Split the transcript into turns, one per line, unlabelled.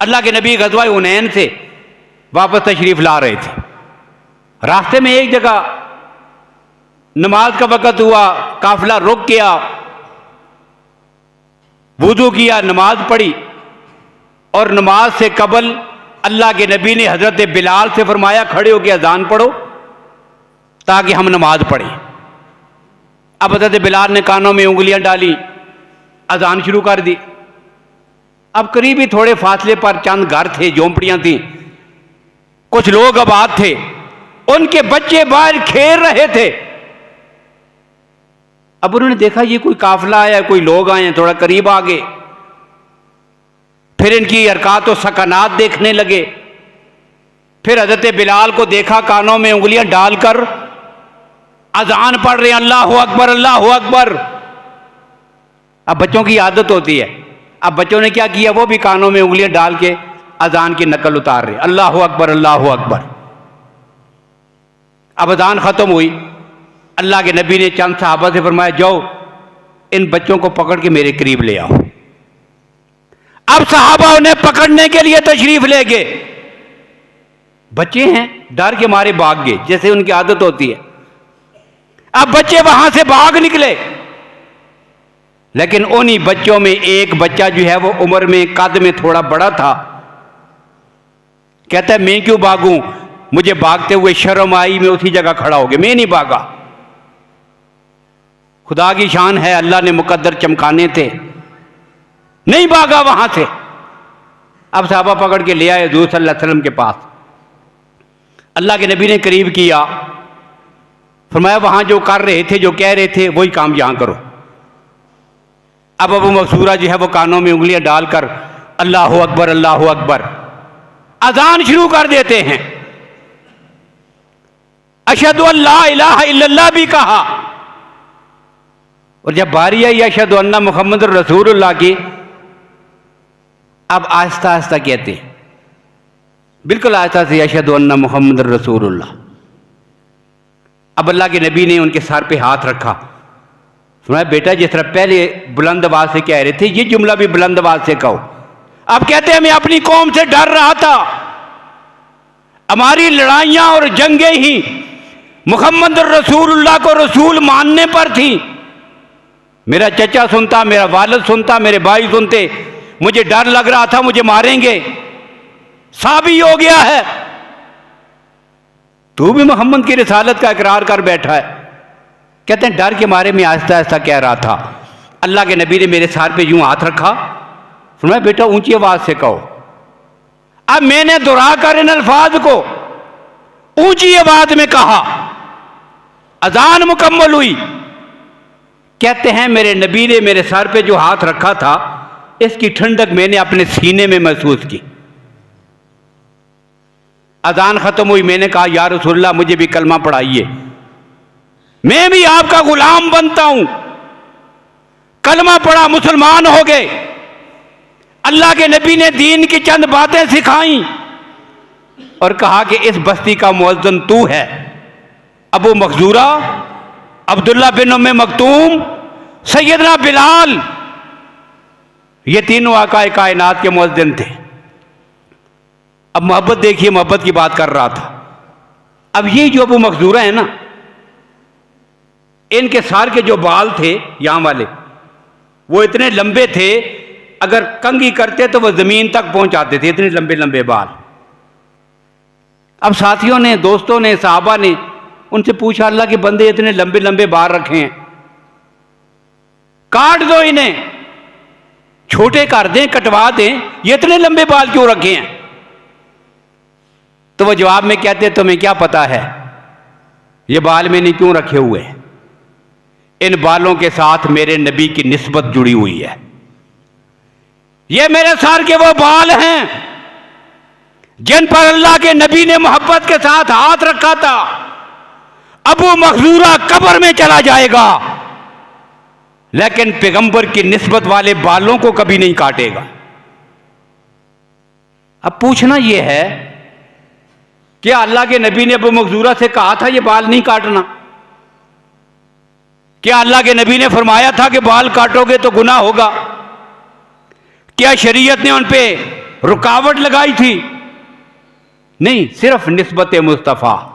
अल्लाह के नबी गज़वा हुनैन से वापस तशरीफ ला रहे थे। रास्ते में एक जगह नमाज का वक़्त हुआ, काफिला रुक गया, वुज़ू किया, नमाज पढ़ी और नमाज से कबल अल्लाह के नबी ने हज़रत बिलाल से फरमाया खड़े होकर अजान पढ़ो ताकि हम नमाज पढ़ें। अब हज़रत बिलाल ने कानों में उंगलियां डाली, अजान शुरू कर दी। अब करीब ही थोड़े फासले पर चंद घर थे, झोंपड़ियां थीं, कुछ लोग आबाद थे, उनके बच्चे बाहर खेल रहे थे। अब उन्होंने देखा ये कोई काफिला आया, कोई लोग आए हैं, थोड़ा करीब आ गए। फिर इनकी हरकत और सकनात देखने लगे। फिर हज़रत बिलाल को देखा कानों में उंगलियां डालकर अजान पढ़ रहे हैं, अल्लाह अकबर अल्लाह अकबर। अब बच्चों की आदत होती है, अब बच्चों ने क्या किया, वो भी कानों में उंगलियां डाल के अजान की नकल उतार रहे, अल्लाह अकबर अल्लाह अकबर। अब अजान खत्म हुई, अल्लाह के नबी ने चंद सहाबा से फरमाया जाओ इन बच्चों को पकड़ के मेरे करीब ले आओ। अब सहाबा उन्हें पकड़ने के लिए तशरीफ ले गए। बच्चे हैं, डर के मारे भाग गए, जैसे उनकी आदत होती है। अब बच्चे वहां से भाग निकले, लेकिन उन्हीं बच्चों में एक बच्चा जो है वो उम्र में कद में थोड़ा बड़ा था। कहता है मैं क्यों भागूं, मुझे भागते हुए शर्म आई, मैं उसी जगह खड़ा हो गया, मैं नहीं भागा। खुदा की शान है, अल्लाह ने मुकद्दर चमकाने थे, नहीं भागा वहां से। अब साहबा पकड़ के ले आए हुज़ूर सल्लल्लाहु अलैहि वसल्लम के पास। अल्लाह के नबी ने करीब किया, फरमाया वहां जो कर रहे थे, जो कह रहे थे, वही काम यहां करो। अब अबू मकसूरा जो है वो कानों में उंगलियां डालकर अल्लाह अकबर अजान शुरू कर देते हैं। अशहदु अल्ला इलाहा इल्लल्लाह भी कहा, और जब बारी आई अशहदु अन्ना मुहम्मद रसूलुल्लाह की, अब आहिस्ता आहिस्ता कहते हैं, बिल्कुल आहिस्ता से, अशहदु अन्ना मुहम्मद रसूलुल्लाह। अब अल्लाह के नबी ने उनके सर पे हाथ रखा, सुना बेटा जिस तरह पहले बुलंद आवाज से कह रहे थे, ये जुमला भी बुलंद आवाज से कहो। अब कहते हैं मैं अपनी कौम से डर रहा था, हमारी लड़ाइयां और जंगें ही मुहम्मद रसूलुल्लाह को रसूल मानने पर थी। मेरा चचा सुनता, मेरा वालिद सुनता, मेरे भाई सुनते, मुझे डर लग रहा था मुझे मारेंगे। साबित हो गया है, तू भी मोहम्मद की रिसालत का इकरार कर बैठा है। कहते हैं डर के मारे में आहिस्ता आहिस्ता कह रहा था। अल्लाह के नबी ने मेरे सर पे यूं हाथ रखा, सुना बेटा ऊंची आवाज से कहो। अब मैंने दोहरा कर इन अल्फाज को ऊंची आवाज में कहा, अजान मुकम्मल हुई। कहते हैं मेरे नबी ने मेरे सर पे जो हाथ रखा था, इसकी ठंडक मैंने अपने सीने में महसूस की। अजान खत्म हुई, मैंने कहा या रसूलल्लाह मुझे भी कलमा पढ़ाइए, मैं भी आपका गुलाम बनता हूं। कलमा पढ़ा, मुसलमान हो गए। अल्लाह के नबी ने दीन की चंद बातें सिखाई और कहा कि इस बस्ती का मुअज्जिन तू है। अबू मखजूरा, अब्दुल्ला बिन उम्मे मक्तूम, सैयदना बिलाल, ये तीनों आकाए कायनात के मुअज्जिन थे। अब मोहब्बत देखिए, मोहब्बत की बात कर रहा था। अब ये जो अबू मखजूरा है ना, इनके सार के जो बाल थे यहां वाले, वो इतने लंबे थे, अगर कंघी करते तो वो जमीन तक पहुंचाते थे, इतने लंबे लंबे बाल। अब साथियों ने, दोस्तों ने, साहबा ने उनसे पूछा, अल्लाह के बंदे इतने लंबे लंबे बाल रखे हैं, काट दो इन्हें, छोटे कर दें, कटवा दें, ये इतने लंबे बाल क्यों रखे हैं? तो वो जवाब में कहते तुम्हें क्या पता है ये बाल मैंने क्यों रखे हुए हैं? इन बालों के साथ मेरे नबी की निस्बत जुड़ी हुई है। ये मेरे सर के वो बाल हैं जिन पर अल्लाह के नबी ने मोहब्बत के साथ हाथ रखा था। अबू मखजूरा कब्र में चला जाएगा, लेकिन पैगंबर की निस्बत वाले बालों को कभी नहीं काटेगा। अब पूछना यह है, क्या अल्लाह के नबी ने अबू मखजूरा से कहा था ये बाल नहीं काटना? क्या अल्लाह के नबी ने फरमाया था कि बाल काटोगे तो गुनाह होगा? क्या शरीयत ने उन पे रुकावट लगाई थी? नहीं, सिर्फ निस्बत मुस्तफ़ा।